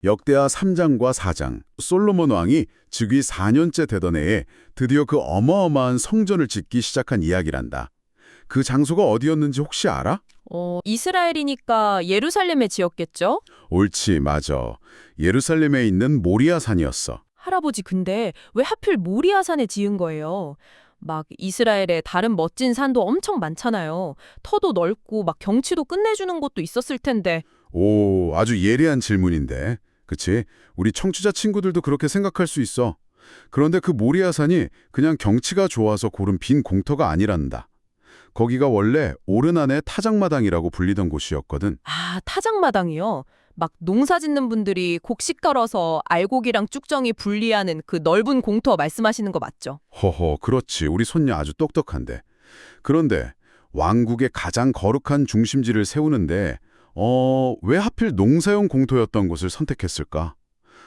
역대하 3장과 4장, 솔로몬 왕이 즉위 4년째 되던 해에 드디어 그 어마어마한 성전을 짓기 시작한 이야기란다. 그 장소가 어디였는지 혹시 알아? 이스라엘이니까 예루살렘에 지었겠죠? 옳지, 맞아. 예루살렘에 있는 모리아 산이었어. 할아버지 근데 왜 하필 모리아산에 지은 거예요? 막 이스라엘에 다른 멋진 산도 엄청 많잖아요. 터도 넓고 막 경치도 끝내주는 곳도 있었을 텐데. 오, 아주 예리한 질문인데. 그치? 우리 청취자 친구들도 그렇게 생각할 수 있어. 그런데 그 모리아 산이 그냥 경치가 좋아서 고른 빈 공터가 아니란다. 거기가 원래 오르난의 타작마당이라고 불리던 곳이었거든. 아, 타작마당이요? 막 농사 짓는 분들이 곡식 걸어서 알곡이랑 쭉정이 분리하는 그 넓은 공터 말씀하시는 거 맞죠? 허허, 그렇지. 우리 손녀 아주 똑똑한데. 그런데 왕국의 가장 거룩한 중심지를 세우는데 왜 하필 농사용 공터였던 곳을 선택했을까?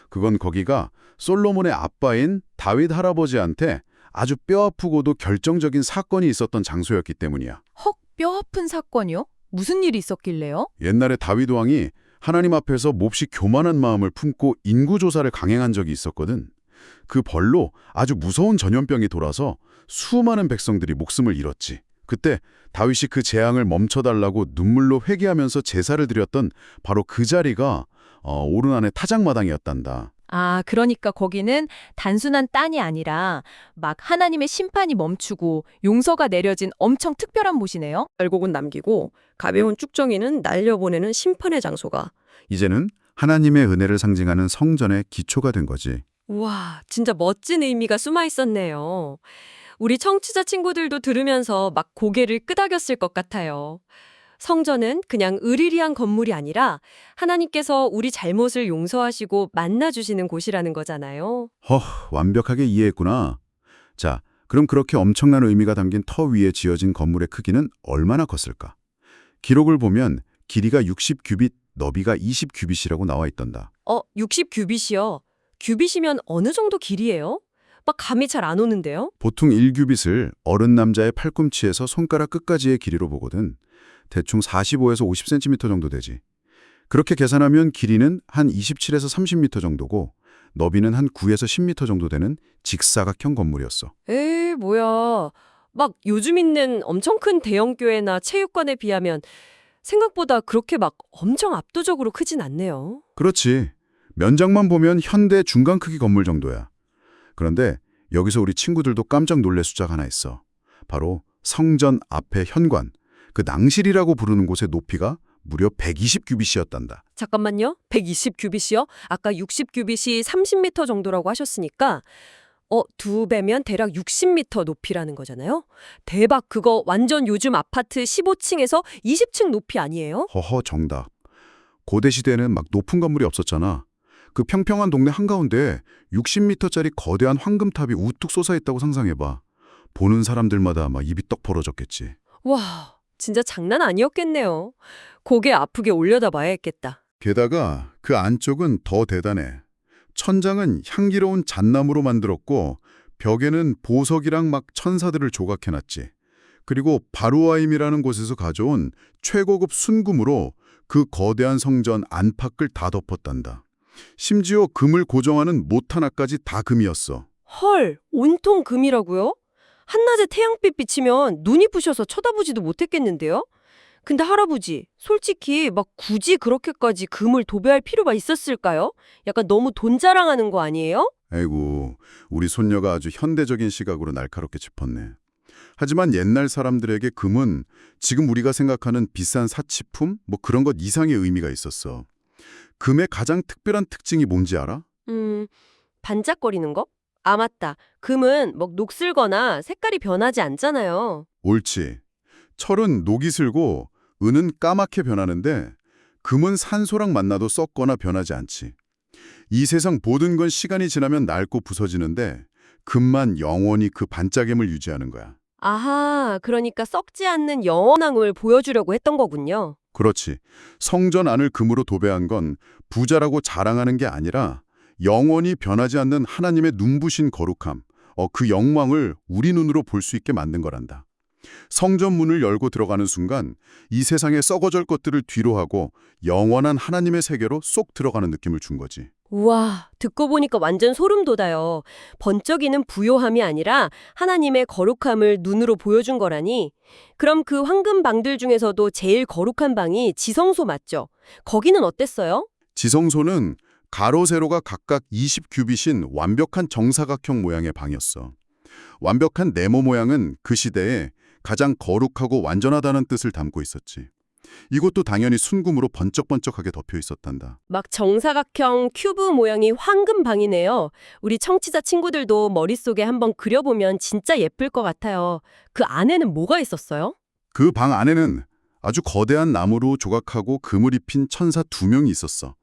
그건 거기가 솔로몬의 아빠인 다윗 할아버지한테 아주 뼈아프고도 결정적인 사건이 있었던 장소였기 때문이야. 헉, 뼈 아픈 사건이요? 무슨 일이 있었길래요? 옛날에 다윗 왕이 하나님 앞에서 몹시 교만한 마음을 품고 인구조사를 강행한 적이 있었거든. 그 벌로 아주 무서운 전염병이 돌아서 수많은 백성들이 목숨을 잃었지. 그때 다윗이 그 재앙을 멈춰달라고 눈물로 회개하면서 제사를 드렸던 바로 그 자리가 오르난의 타작마당이었단다. 아, 그러니까 거기는 단순한 딴이 아니라 막 하나님의 심판이 멈추고 용서가 내려진 엄청 특별한 곳이네요. 알곡은 남기고 가벼운 쭉정이는 날려보내는 심판의 장소가. 이제는 하나님의 은혜를 상징하는 성전의 기초가 된 거지. 우와, 진짜 멋진 의미가 숨어 있었네요. 우리 청취자 친구들도 들으면서 막 고개를 끄덕였을 것 같아요. 성전은 그냥 으리리한 건물이 아니라 하나님께서 우리 잘못을 용서하시고 만나주시는 곳이라는 거잖아요. 완벽하게 이해했구나. 자, 그럼 그렇게 엄청난 의미가 담긴 터 위에 지어진 건물의 크기는 얼마나 컸을까? 기록을 보면 길이가 60규빗, 너비가 20규빗이라고 나와 있던다. 60규빗이요? 규빗이면 어느 정도 길이에요? 막 감이 잘 안 오는데요? 보통 1규빗을 어른 남자의 팔꿈치에서 손가락 끝까지의 길이로 보거든. 대충 45에서 50cm 정도 되지. 그렇게 계산하면 길이는 한 27에서 30m 정도고 너비는 한 9에서 10m 정도 되는 직사각형 건물이었어. 에이, 뭐야. 막 요즘 있는 엄청 큰 대형교회나 체육관에 비하면 생각보다 그렇게 막 엄청 압도적으로 크진 않네요. 그렇지. 면적만 보면 현대 중간 크기 건물 정도야. 그런데 여기서 우리 친구들도 깜짝 놀랄 숫자가 하나 있어. 바로 성전 앞의 현관, 그 낭실이라고 부르는 곳의 높이가 무려 120규빗이었단다. 잠깐만요. 120규빗이요? 아까 60규빗이 30m 정도라고 하셨으니까 2배면 대략 60m 높이라는 거잖아요. 대박, 그거 완전 요즘 아파트 15층에서 20층 높이 아니에요? 정답. 고대 시대에는 막 높은 건물이 없었잖아. 그 평평한 동네 한가운데 60m짜리 거대한 황금탑이 우뚝 솟아있다고 상상해봐. 보는 사람들마다 막 입이 떡 벌어졌겠지. 와, 진짜 장난 아니었겠네요. 고개 아프게 올려다 봐야 했겠다. 게다가 그 안쪽은 더 대단해. 천장은 향기로운 잣나무로 만들었고 벽에는 보석이랑 막 천사들을 조각해놨지. 그리고 바루아임이라는 곳에서 가져온 최고급 순금으로 그 거대한 성전 안팎을 다 덮었단다. 심지어 금을 고정하는 못 하나까지 다 금이었어. 헐, 온통 금이라고요? 한낮에 태양빛 비치면 눈이 부셔서 쳐다보지도 못했겠는데요? 근데 할아버지, 솔직히 막 굳이 그렇게까지 금을 도배할 필요가 있었을까요? 약간 너무 돈 자랑하는 거 아니에요? 아이고, 우리 손녀가 아주 현대적인 시각으로 날카롭게 짚었네. 하지만 옛날 사람들에게 금은 지금 우리가 생각하는 비싼 사치품? 뭐 그런 것 이상의 의미가 있었어. 금의 가장 특별한 특징이 뭔지 알아? 반짝거리는 거? 아, 맞다. 금은 뭐 녹슬거나 색깔이 변하지 않잖아요. 옳지. 철은 녹이 슬고 은은 까맣게 변하는데 금은 산소랑 만나도 썩거나 변하지 않지. 이 세상 모든 건 시간이 지나면 낡고 부서지는데 금만 영원히 그 반짝임을 유지하는 거야. 아하, 그러니까 썩지 않는 영원한 걸 보여주려고 했던 거군요. 그렇지. 성전 안을 금으로 도배한 건 부자라고 자랑하는 게 아니라 영원히 변하지 않는 하나님의 눈부신 거룩함, 그 영광을 우리 눈으로 볼 수 있게 만든 거란다. 성전 문을 열고 들어가는 순간 이 세상의 썩어질 것들을 뒤로하고 영원한 하나님의 세계로 쏙 들어가는 느낌을 준 거지. 우와, 듣고 보니까 완전 소름 돋아요. 번쩍이는 부요함이 아니라 하나님의 거룩함을 눈으로 보여준 거라니. 그럼 그 황금 방들 중에서도 제일 거룩한 방이 지성소 맞죠? 거기는 어땠어요? 지성소는 가로 세로가 각각 20규빗인 완벽한 정사각형 모양의 방이었어. 완벽한 네모 모양은 그 시대에 가장 거룩하고 완전하다는 뜻을 담고 있었지. 이것도 당연히 순금으로 번쩍번쩍하게 덮여 있었단다. 막 정사각형 큐브 모양이 황금 방이네요. 우리 청취자 친구들도 머릿속에 한번 그려보면 진짜 예쁠 것 같아요. 그 안에는 뭐가 있었어요? 그 방 안에는 아주 거대한 나무로 조각하고 금을 입힌 천사 2명이 있었어.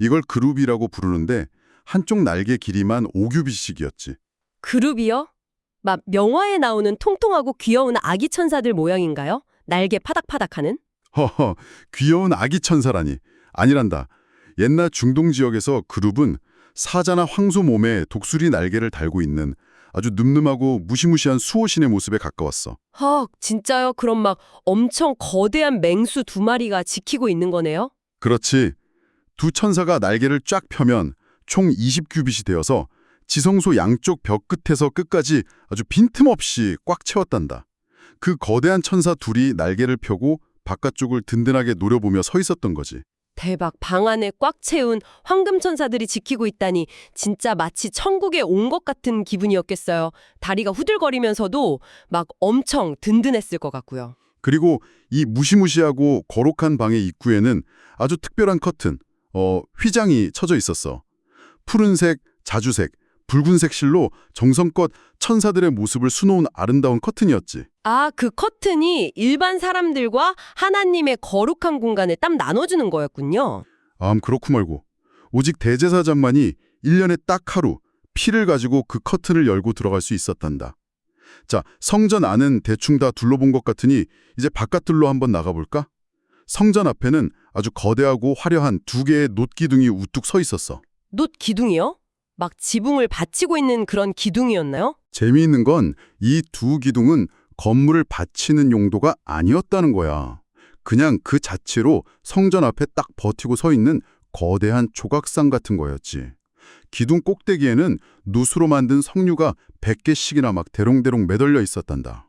이걸 그룹이라고 부르는데 한쪽 날개 길이만 5규빗씩이었지. 그룹이요? 막 명화에 나오는 통통하고 귀여운 아기 천사들 모양인가요? 날개 파닥파닥하는? 허허, 귀여운 아기 천사라니. 아니란다. 옛날 중동 지역에서 그룹은 사자나 황소 몸에 독수리 날개를 달고 있는 아주 늠름하고 무시무시한 수호신의 모습에 가까웠어. 헉, 진짜요? 그럼 막 엄청 거대한 맹수 2마리가 지키고 있는 거네요? 그렇지. 두 천사가 날개를 쫙 펴면 총 20규빗이 되어서 지성소 양쪽 벽 끝에서 끝까지 아주 빈틈없이 꽉 채웠단다. 그 거대한 천사 둘이 날개를 펴고 바깥쪽을 든든하게 노려보며 서 있었던 거지. 대박, 방 안에 꽉 채운 황금 천사들이 지키고 있다니 진짜 마치 천국에 온 것 같은 기분이었겠어요. 다리가 후들거리면서도 막 엄청 든든했을 것 같고요. 그리고 이 무시무시하고 거룩한 방의 입구에는 아주 특별한 커튼, 휘장이 쳐져 있었어. 푸른색, 자주색, 붉은색 실로 정성껏 천사들의 모습을 수놓은 아름다운 커튼이었지. 아, 그 커튼이 일반 사람들과 하나님의 거룩한 공간을 딱 나눠주는 거였군요. 그렇고 말고. 오직 대제사장만이 1년에 딱 하루 피를 가지고 그 커튼을 열고 들어갈 수 있었단다. 자, 성전 안은 대충 다 둘러본 것 같으니 이제 바깥들로 한번 나가볼까? 성전 앞에는 아주 거대하고 화려한 2개의 놋기둥이 우뚝 서 있었어. 놋 기둥이요? 막 지붕을 받치고 있는 그런 기둥이었나요? 재미있는 건 이 2 기둥은 건물을 받치는 용도가 아니었다는 거야. 그냥 그 자체로 성전 앞에 딱 버티고 서 있는 거대한 조각상 같은 거였지. 기둥 꼭대기에는 놋으로 만든 석류가 100개씩이나 막 대롱대롱 매달려 있었단다.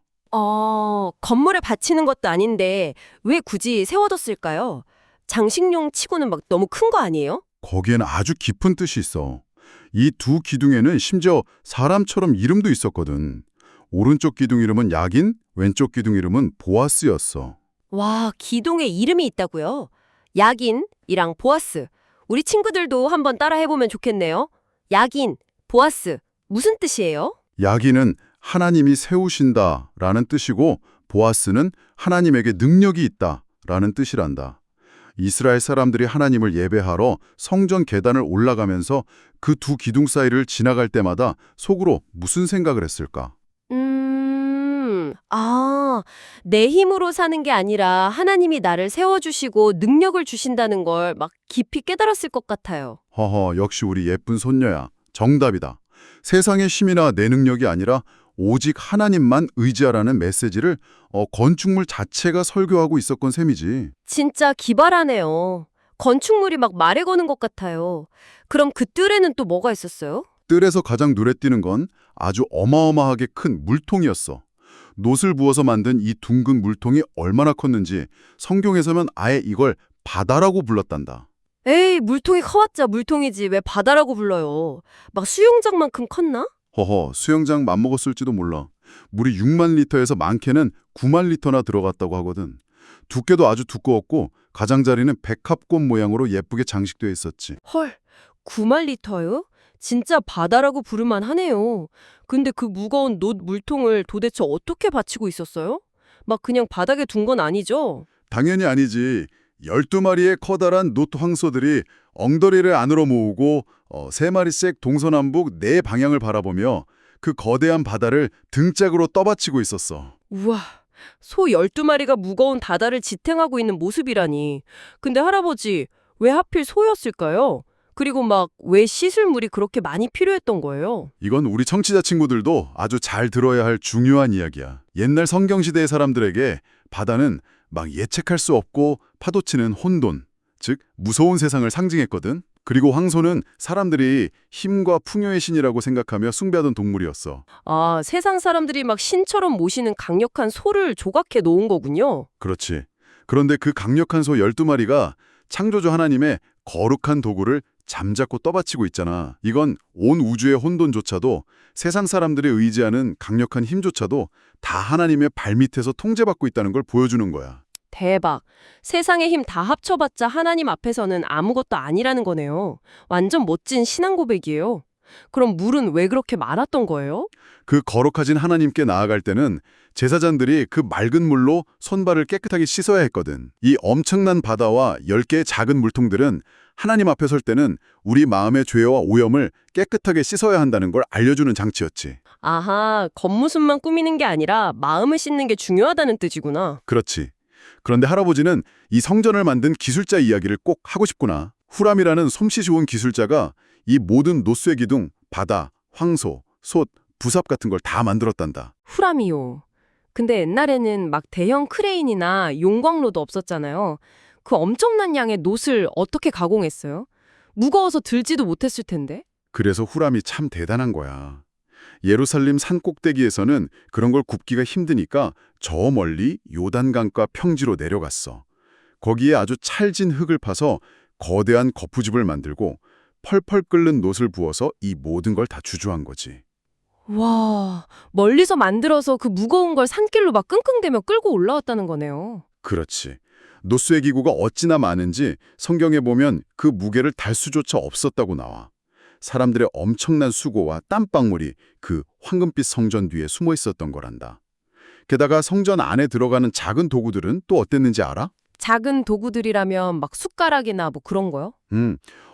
건물에 받치는 것도 아닌데 왜 굳이 세워뒀을까요? 장식용 치고는 막 너무 큰 거 아니에요? 거기에는 아주 깊은 뜻이 있어. 이 2 기둥에는 심지어 사람처럼 이름도 있었거든. 오른쪽 기둥 이름은 야긴, 왼쪽 기둥 이름은 보아스였어. 와, 기둥에 이름이 있다고요? 야긴이랑 보아스. 우리 친구들도 한번 따라 해보면 좋겠네요. 야긴, 보아스. 무슨 뜻이에요? 야긴은 하나님이 세우신다라는 뜻이고 보아스는 하나님에게 능력이 있다라는 뜻이란다. 이스라엘 사람들이 하나님을 예배하러 성전 계단을 올라가면서 그 2 기둥 사이를 지나갈 때마다 속으로 무슨 생각을 했을까? 내 힘으로 사는 게 아니라 하나님이 나를 세워주시고 능력을 주신다는 걸 막 깊이 깨달았을 것 같아요. 허허, 역시 우리 예쁜 손녀야. 정답이다. 세상의 힘이나 내 능력이 아니라 오직 하나님만 의지하라는 메시지를 건축물 자체가 설교하고 있었건 셈이지. 진짜 기발하네요. 건축물이 막 말에 거는 것 같아요. 그럼 그 뜰에는 또 뭐가 있었어요? 뜰에서 가장 눈에 띄는 건 아주 어마어마하게 큰 물통이었어. 놋을 부어서 만든 이 둥근 물통이 얼마나 컸는지 성경에서는 아예 이걸 바다라고 불렀단다. 에이, 물통이 커왔자 물통이지 왜 바다라고 불러요. 막 수영장만큼 컸나? 허허, 수영장 맘먹었을지도 몰라. 물이 6만 리터에서 많게는 9만 리터나 들어갔다고 하거든. 두께도 아주 두꺼웠고 가장자리는 백합꽃 모양으로 예쁘게 장식되어 있었지. 헐, 9만 리터요? 진짜 바다라고 부를만 하네요. 근데 그 무거운 놋 물통을 도대체 어떻게 받치고 있었어요? 막 그냥 바닥에 둔 건 아니죠? 당연히 아니지. 12마리의 커다란 놋 황소들이 엉덩이를 안으로 모으고 3마리씩 동서남북 4방향을 바라보며 그 거대한 바다를 등짝으로 떠받치고 있었어. 우와, 소 12마리가 무거운 바다를 지탱하고 있는 모습이라니. 근데 할아버지, 왜 하필 소였을까요? 그리고 막 왜 씻을 물이 그렇게 많이 필요했던 거예요? 이건 우리 청취자 친구들도 아주 잘 들어야 할 중요한 이야기야. 옛날 성경시대의 사람들에게 바다는 막 예측할 수 없고 파도치는 혼돈, 즉 무서운 세상을 상징했거든. 그리고 황소는 사람들이 힘과 풍요의 신이라고 생각하며 숭배하던 동물이었어. 아, 세상 사람들이 막 신처럼 모시는 강력한 소를 조각해 놓은 거군요. 그렇지. 그런데 그 강력한 소 12마리가 창조주 하나님의 거룩한 도구를 잠자코 떠받치고 있잖아. 이건 온 우주의 혼돈조차도 세상 사람들이 의지하는 강력한 힘조차도 다 하나님의 발밑에서 통제받고 있다는 걸 보여주는 거야. 대박. 세상의 힘 다 합쳐봤자 하나님 앞에서는 아무것도 아니라는 거네요. 완전 멋진 신앙 고백이에요. 그럼 물은 왜 그렇게 많았던 거예요? 그 거룩하신 하나님께 나아갈 때는 제사장들이 그 맑은 물로 손발을 깨끗하게 씻어야 했거든. 이 엄청난 바다와 10개의 작은 물통들은 하나님 앞에 설 때는 우리 마음의 죄와 오염을 깨끗하게 씻어야 한다는 걸 알려주는 장치였지. 아하, 겉모습만 꾸미는 게 아니라 마음을 씻는 게 중요하다는 뜻이구나. 그렇지. 그런데 할아버지는 이 성전을 만든 기술자 이야기를 꼭 하고 싶구나. 후람이라는 솜씨 좋은 기술자가 이 모든 노쇠 기둥, 바다, 황소, 솥, 부삽 같은 걸 다 만들었단다. 후라미요. 근데 옛날에는 막 대형 크레인이나 용광로도 없었잖아요. 그 엄청난 양의 놋을 어떻게 가공했어요? 무거워서 들지도 못했을 텐데. 그래서 후람이 참 대단한 거야. 예루살렘 산 꼭대기에서는 그런 걸 굽기가 힘드니까 저 멀리 요단강가 평지로 내려갔어. 거기에 아주 찰진 흙을 파서 거대한 거푸집을 만들고 펄펄 끓는 놋을 부어서 이 모든 걸 다 주조한 거지. 와, 멀리서 만들어서 그 무거운 걸 산길로 막 끙끙대며 끌고 올라왔다는 거네요. 그렇지. 노쇠 기구가 어찌나 많은지 성경에 보면 그 무게를 달 수조차 없었다고 나와. 사람들의 엄청난 수고와 땀방울이 그 황금빛 성전 뒤에 숨어 있었던 거란다. 게다가 성전 안에 들어가는 작은 도구들은 또 어땠는지 알아? 작은 도구들이라면 막 숟가락이나 뭐 그런 거요?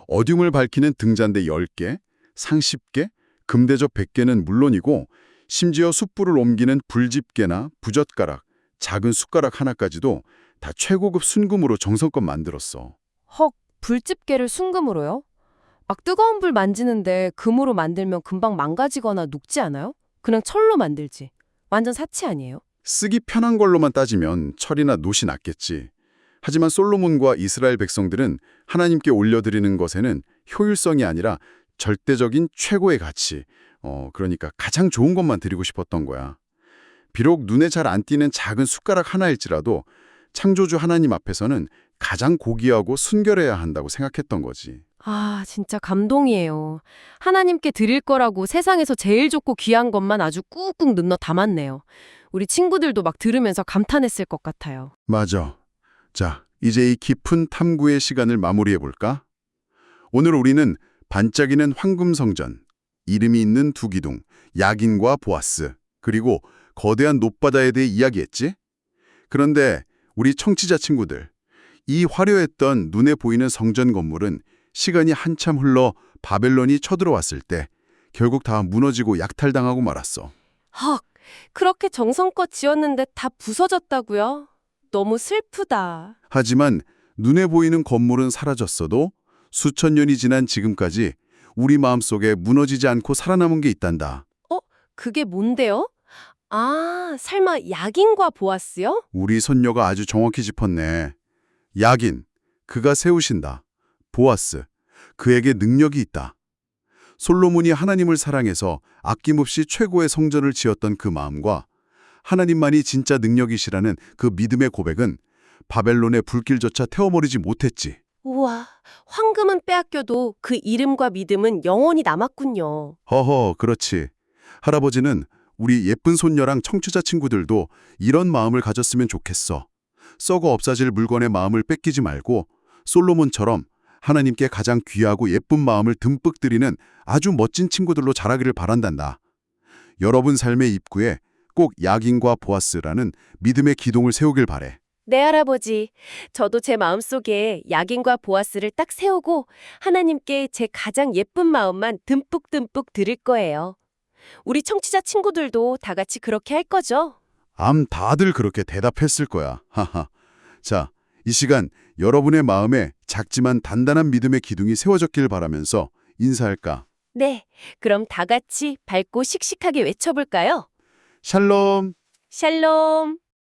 어둠을 밝히는 등잔대 10개, 상 10개, 금대접 100개는 물론이고 심지어 숯불을 옮기는 불집게나 부젓가락, 작은 숟가락 하나까지도 다 최고급 순금으로 정성껏 만들었어. 헉, 불집게를 순금으로요? 막 뜨거운 불 만지는데 금으로 만들면 금방 망가지거나 녹지 않아요? 그냥 철로 만들지. 완전 사치 아니에요? 쓰기 편한 걸로만 따지면 철이나 놋이 낫겠지. 하지만 솔로몬과 이스라엘 백성들은 하나님께 올려드리는 것에는 효율성이 아니라 절대적인 최고의 가치, 그러니까 가장 좋은 것만 드리고 싶었던 거야. 비록 눈에 잘 안 띄는 작은 숟가락 하나일지라도 창조주 하나님 앞에서는 가장 고귀하고 순결해야 한다고 생각했던 거지. 아, 진짜 감동이에요. 하나님께 드릴 거라고 세상에서 제일 좋고 귀한 것만 아주 꾹꾹 눌러 담았네요. 우리 친구들도 막 들으면서 감탄했을 것 같아요. 맞아. 자, 이제 이 깊은 탐구의 시간을 마무리해볼까? 오늘 우리는 반짝이는 황금성전, 이름이 있는 두 기둥, 야긴과 보아스, 그리고 거대한 놋바다에 대해 이야기했지? 그런데 우리 청취자 친구들, 이 화려했던 눈에 보이는 성전 건물은 시간이 한참 흘러 바벨론이 쳐들어왔을 때 결국 다 무너지고 약탈당하고 말았어. 헉, 그렇게 정성껏 지었는데 다 부서졌다고요? 너무 슬프다. 하지만 눈에 보이는 건물은 사라졌어도 수천 년이 지난 지금까지 우리 마음속에 무너지지 않고 살아남은 게 있단다. 그게 뭔데요? 아, 설마 야긴과 보아스요? 우리 손녀가 아주 정확히 짚었네. 야긴, 그가 세우신다. 보아스, 그에게 능력이 있다. 솔로몬이 하나님을 사랑해서 아낌없이 최고의 성전을 지었던 그 마음과 하나님만이 진짜 능력이시라는 그 믿음의 고백은 바벨론의 불길조차 태워버리지 못했지. 우와, 황금은 빼앗겨도 그 이름과 믿음은 영원히 남았군요. 허허, 그렇지. 할아버지는 우리 예쁜 손녀랑 청취자 친구들도 이런 마음을 가졌으면 좋겠어. 썩어 없어질 물건의 마음을 뺏기지 말고 솔로몬처럼 하나님께 가장 귀하고 예쁜 마음을 듬뿍 드리는 아주 멋진 친구들로 자라기를 바란단다. 여러분 삶의 입구에 꼭 야긴과 보아스라는 믿음의 기둥을 세우길 바래. 네, 할아버지. 저도 제 마음속에 야긴과 보아스를 딱 세우고 하나님께 제 가장 예쁜 마음만 듬뿍듬뿍 드릴 거예요. 우리 청취자 친구들도 다 같이 그렇게 할 거죠? 다들 그렇게 대답했을 거야. 하하. 자, 이 시간 여러분의 마음에 작지만 단단한 믿음의 기둥이 세워졌길 바라면서 인사할까? 네, 그럼 다 같이 밝고 씩씩하게 외쳐볼까요? 샬롬! 샬롬.